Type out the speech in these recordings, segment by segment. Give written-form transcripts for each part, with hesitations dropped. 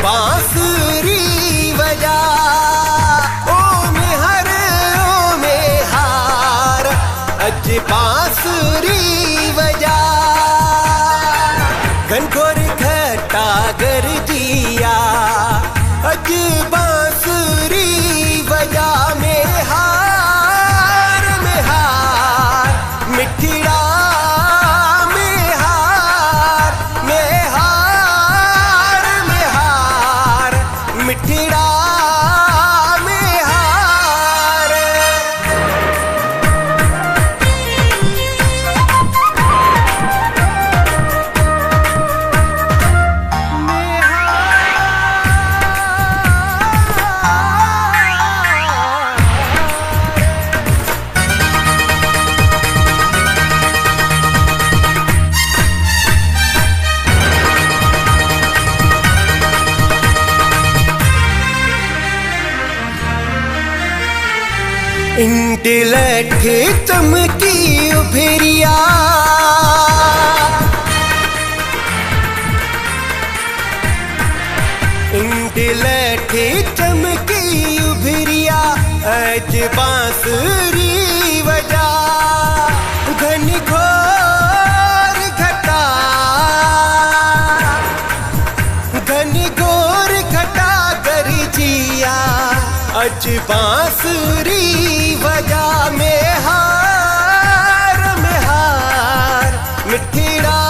बांसुरी बजा ओ में हर ओ में हार, अज बांसुरी बजा। घनघोर घटा गरजिया अज बांसुरी बजा। में हार मिठिड़ा में हार मिठिड़ा में हार। इंट लठे चमकी उभरिया इंट लठे चमकी उभरिया अज बांसुरी बजा। घनघोर घटा गरजिया अज बांसुरी बजा। में हार मिठिड़ा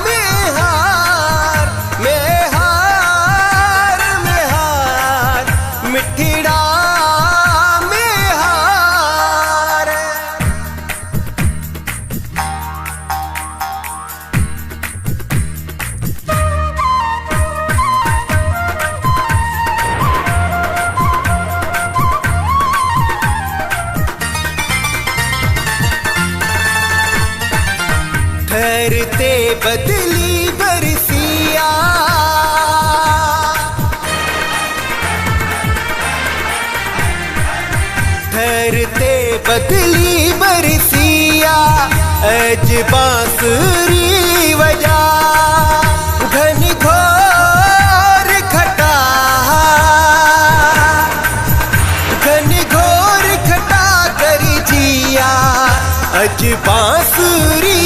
में हार मिठिड़ा में हार। ठहरते बदली बरसिया ठहरते बदली बरसिया अज बांसुरी बजा। घनघोर घटा गरजिया अज बांसुरी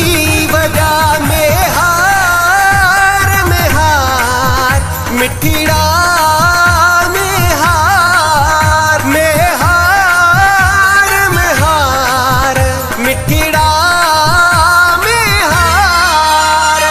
बजा। में हार मिठिड़ा में हार मिठिड़ा में हार।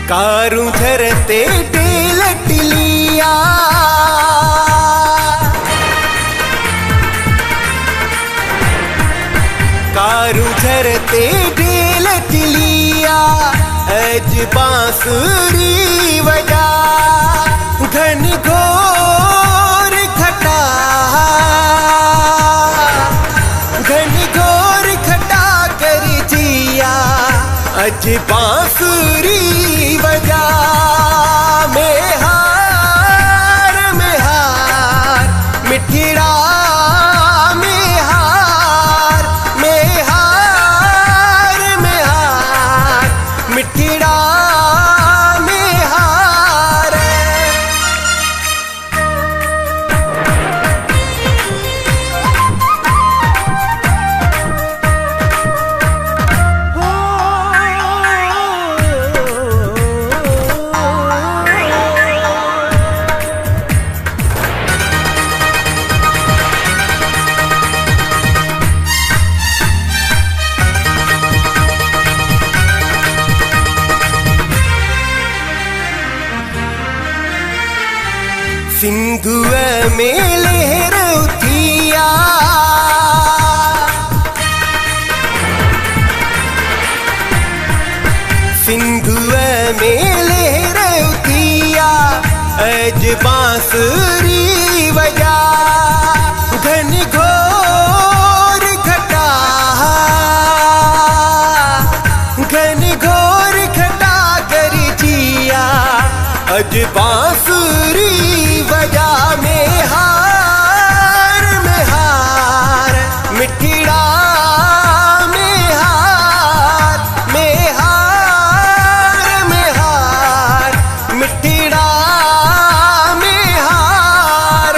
कारू झरते टेलटिलिया कारू झरते टेलटिलिया अज बांसुरी बजा। घनघोर घटा गरजिया अज बांसुरी बजा। में हार मिठिड़ा में हार मिठिड़ा में हार। सिंधु में लहर उठिया सिंधु में लहर उठिया अज बांसुरी बजा। घनी घोर घटा, घनी घोर घटा कर जिया, अज बांसुरी बजा। में हार मिठीड़ा में हार, मिठीड़ा में हार।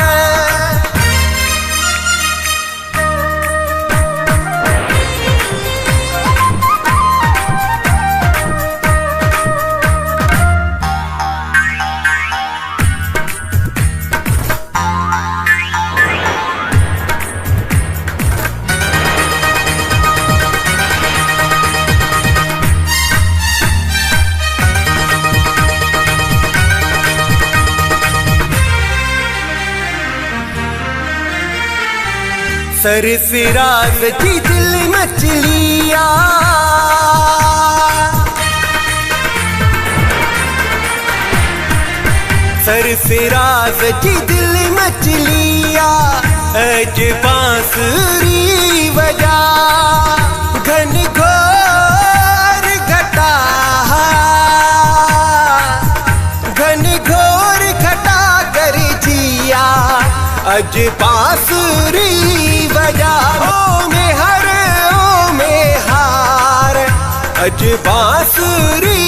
सरफराज की दिल मछलिया, सरफराज की दिल मछलिया, अज बांसुरी बजा। घन घोर घटा, घन घोर घटा कर जिया, अज बांसुरी बजा। ओ में हार, अज बांसुरी